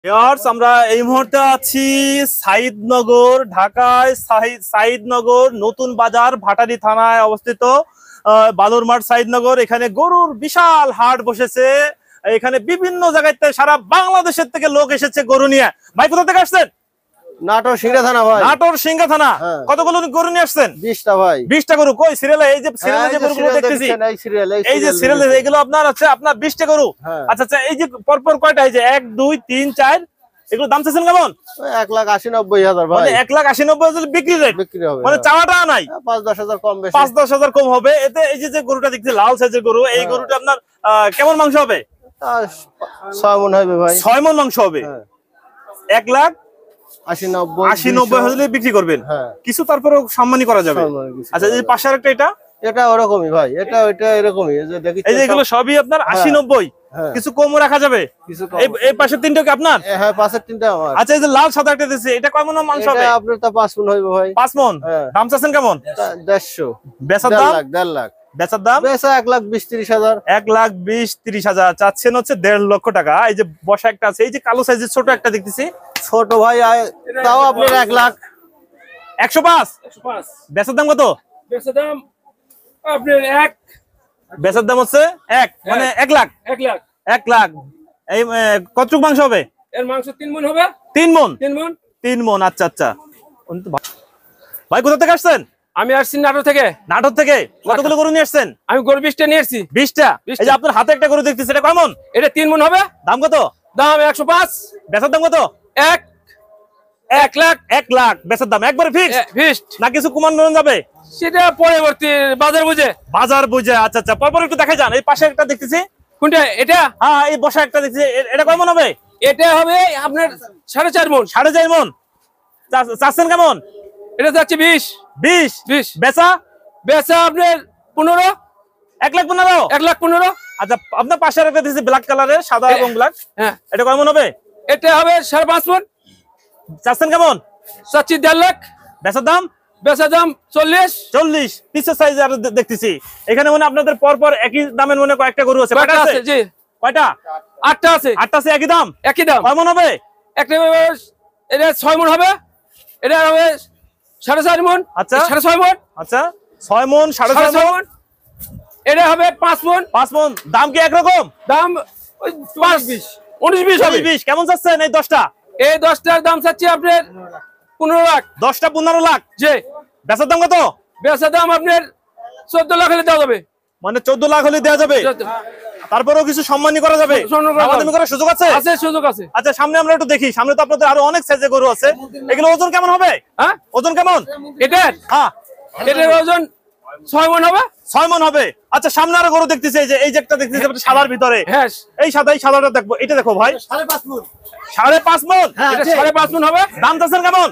আমরা এই মুহূর্তে আছি সাইদনগর, ঢাকায় সাইদনগর নতুন বাজার ভাটারি থানায় অবস্থিত বালুরমাঠ সাইদনগর। এখানে গরুর বিশাল হাট বসেছে। এখানে বিভিন্ন জায়গায় সারা বাংলাদেশের থেকে লোক এসেছে গরু নিয়ে। ভাই কোথা থেকে আসছেন? নাটোর সিংড়া থানা ভাই। নাটোর সিংড়া থানা। কতগুলো গরু নিয়ে আসছেন? 20টা ভাই। 20টা গরু কই সিরিয়ালে? এই যে সিরিয়ালে যে গরুগুলো দেখতেছি, এই যে সিরিয়ালে এগুলো আপনার আছে, আপনার 20টা গরু। আচ্ছা আচ্ছা, এই যে পরপর কয়টা? এই যে 1 2 3 4, এগুলো দাম চাচ্ছেন কেমন? 1,80,90,000 ভাই। মানে 1,80,90,000 বিক্রি রেট, বিক্রি হবে। মানে চাওয়াটা নাই, 5-10 হাজার কম বেশি, 5-10 হাজার কম হবে। এতে এই যে গরুটা দেখছি লাল সাইজের গরু, এই গরুটা আপনার কেমন মাংস হবে? 6 মণ হবে ভাই। 6 মণ মাংস হবে। 1,80,90,000 হলে বিক্রি করবেন। কিছু তারপরে সম্মানী করা যাবে। আচ্ছা, এই পাশে আরেকটা, এটা ওরকমই ভাই। এটা এরকমই, এই যে দেখি, এই যে এগুলো সবই আপনার 80-90, কিছু কমও রাখা যাবে। এই পাশের তিনটা কি আপনার? হ্যাঁ, পাশের তিনটা আমার। আচ্ছা, এই যে লাল সাদা একটা দিয়েছে, এটা কয় মণ মাংস হবে? এটা আপনার তো 5 মণ হইবে ভাই। 5 মণ। দাম চাচ্ছেন কেমন? 150। বেচার দাম 1.5 লাখ। বেচার দাম 1,20,30,000। 1,20,30,000 চাচ্ছেন হচ্ছে 1.5 লক্ষ টাকা। এই যে বসা একটা আছে, এই যে কালো সাইজের ছোট একটা দেখতেছি, ছোট ভাই, তাও আপনার 1 লাখ। 105। বেচার দাম কত? বেচার দাম আপনার 1। বেচার দাম হচ্ছে 1, মানে 1 লাখ। 1 লাখ। এই কতটুক মাংস হবে? এর মাংস 3 মণ হবে। 3 মণ। 3 মণ। আচ্ছা আচ্ছা। ভাই কোথা থেকে আসছেন? আমি আসছি নাটোর থেকে। নাটোর থেকে কতগুলো গরু নিয়ে আসছেন? আমি গরু 20টা নিয়ে আসছি। 20টা। এই যে আপনার হাতে একটা গরু দেখতেছি, এটা কেমন? এটা 3 মণ হবে। দাম কত? দাম 105। বেচার দাম কত? 1 লাখ। 1 লাখ বেচার দাম একবারে ফিক্সড না কিছু কমানো যাবে? সেটা পরবর্তী বাজার বুঝে। বাজার বুঝে। আচ্ছা আচ্ছা, পরপর একটু দেখা যান। এই পাশে একটা দেখতেছি, কোনটা? এটা? হ্যাঁ, এই বসা একটা দেখতেছি, এটা কয় মণ হবে? এটা হবে আপনার 4.5 মণ। 4.5 মণ। চাচ্ছেন কেমন? এটা যাচ্ছে 20। বেচা আপনার 15। 1,15,000। 1,15,000। আচ্ছা, আপনার পাশে একটা দেখতেছি ব্ল্যাক কালারের, সাদা এবং ব্ল্যাক। হ্যাঁ, এটা কয় মণ হবে? এটা হবে 5.5 মণ। চাচ্ছেন কেমন? চাচ্ছি 1.5 লাখ। বেচার দাম 40। পিসের সাইজ আর দেখতেছি এখানে, মানে আপনাদের পরপর একই দামের মনে কয়েকটা গরু আছে। কয়টা আছে? জি, কয়টা? 8টা আছে। 8টা আছে, একই দাম। কয় মণ হবে? একটা এটা 6 মণ হবে। এটা হবে 4.5 মণ। আচ্ছা, 6.5 মণ। আচ্ছা, 6 মণ 6.5 মণ। এটা হবে 5 মণ। 5 মণ। দাম কি একরকম? দাম 19-20 হবে। 20 কেমন চাচ্ছেন এই 10টা? এই 10টার দাম চাচ্ছি আপনার 15 লাখ। 10টা 15 লাখ। জি। বেচার দাম কত? বেচার দাম আপনার 14 লাখ হলে দেওয়া যাবে। মানে 14 লাখ হলে দেওয়া যাবে। তারপরেও কিছু সম্মানী করা যাবে, দামাদামি করার সুযোগ আছে? আছে, সুযোগ আছে। আচ্ছা, সামনে আমরা একটু দেখি। সামনে তো আপনাদের আরো অনেক সাইজের গরু আছে। এগুলো ওজন কেমন হবে? হ্যাঁ, ওজন কেমন? এটার ওজন 6 মণ হবে। 6 মণ হবে। আচ্ছা, সামনে আরো গরু দেখতেছি, এই যে একটা দেখতেছি সাদার ভিতরে। হ্যাঁ, এই সাদাটা দেখবো। এটা দেখো ভাই, 5.5 মণ। 5.5 মণ। এটা 5.5 মণ হবে। দাম চাচ্ছেন কেমন?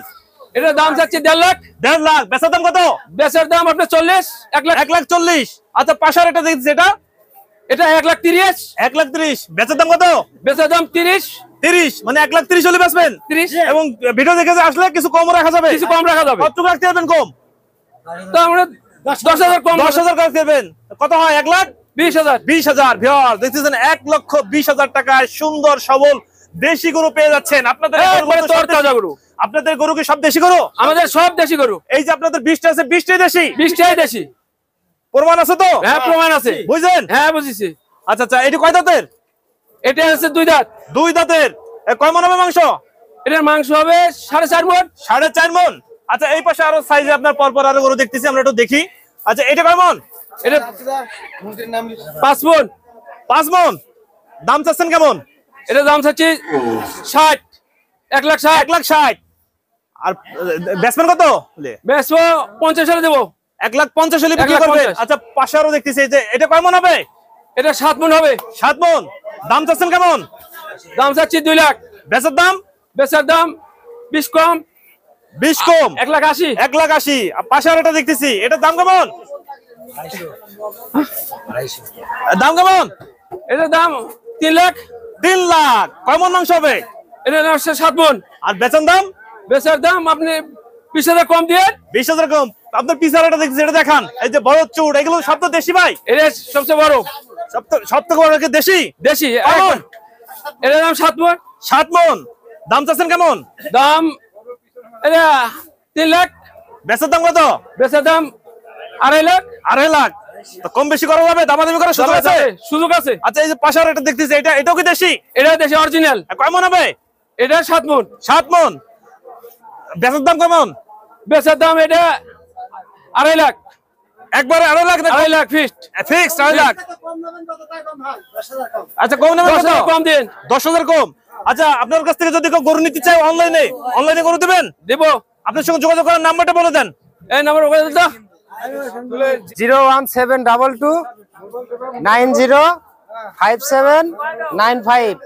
এটার দাম চাচ্ছি 1.5 লাখ। 1.5 লাখ। বেচার দাম কত? বেচার দাম আপনার 40। 1,40,000। আচ্ছা, পাশে একটা দেখতেছি, এটা 1,30,000। 1,30,000। বেচার দাম কত? বেচার দাম 30। মানে 1,30,000 হলে বেচবেন। 30। এবং ভিডিও দেখে আসলে কিছু কম রাখা যাবে। কিছু কম রাখা যাবে। কত রাখতে পারবেন কম? তো আমরা 10,000 কম। 10,000 রাখতে পারবেন। কত হয়? 1,20,000। 20,000। ভিউয়ার দেখতেছেন, 1,20,000 টাকায় সুন্দর সবল দেশি গরু পেয়ে যাচ্ছেন। আপনাদের গরু, আপনাদের গরু কি সব দেশি গরু? আমাদের সব দেশি গরু। এই যে আপনাদের 20টা আছে, 20টাই দেশি? 20টাই দেশি। প্রমাণ আছে তো? হ্যাঁ, প্রমাণ আছে। বুঝছেন? হ্যাঁ, বুঝেছি। আচ্ছা আচ্ছা, এটা কয় দাঁতের? এটা হচ্ছে 2 দাঁত। 2 দাঁতের। কয় মণ হবে মাংস? এটার মাংস হবে 4.5 মণ। 4.5 মণ। আচ্ছা, এই পাশে আরো সাইজে আপনার পরপর আরো গরু দেখতেছি, আমরা একটু দেখি। আচ্ছা, এটা কয় মণ? এটা 5 মণ। 5 মণ। দাম চাচ্ছেন কেমন? এটা দাম চাচ্ছি 60। 1,60,000। 1,60,000। আর বেচবেন কত? বেচবো 50 হলে দেবো। 1,50,000 হলে বিক্রি করবেন। আচ্ছা, পাশে আরো দেখতেছি, এই যে এটা কয় মণ হবে? এটা 7 মণ হবে। 7 মণ। দাম চাচ্ছেন কেমন? দাম চাচ্ছি 2 লাখ। বেচার দাম? বেচার দাম 20 কম। 20 কম। 1,80,000। 1,80,000। আর পাশে আরেকটা দেখতেছি, এটার দাম কেমন? দাম কেমন? এটার দাম 3 লাখ। 3 লাখ। কয় মণ মাংস হবে? এটা 7 মণ। আর বেচার দাম? বেচার দাম আপনি 20,000 কম দিয়ে। 20,000 কম। আপনার পিছারাটা দেখছি, এটা দেখান। এই যে বড় চুট, এগুলো সব তো দেশি ভাই? এটা সবচেয়ে বড়। সব থেকে বড় কি দেশি? দেশি। এটার দাম 7 মণ। 7 মণ। দাম চাচ্ছেন কেমন? দাম এটা 3 লাখ। বেচার দাম কত? বেচার দাম 2.5 লাখ। 2.5 লাখ। তো কম বেশি করা যাবে, দামাদামি করার সুযোগ আছে? সুযোগ আছে। আচ্ছা, এই যে পাশে আর একটা দেখতেছি, এটাও কি দেশি? এটা দেশি অরিজিনাল। কয় মন হবে? এটা 7 মণ। 7 মন। বেচার দাম কেমন? বেচার দাম এটা 2.5 লাখ। একবারে 2.5 লাখ? 2.5 লাখ ফিক্সড। ফিক্সড 2.5 লাখ। আচ্ছা, কম নেবেন কত? 10,000 কম দিন। 10,000 কম। আচ্ছা, আপনার কাছ থেকে যদি কেউ গরু নিতে চায় অনলাইনে গরু দিবেন? দেব। আপনার সঙ্গে যোগাযোগ করার নাম্বারটা বলে দেন। এই নাম্বার ওকে দাও। 01722 905795।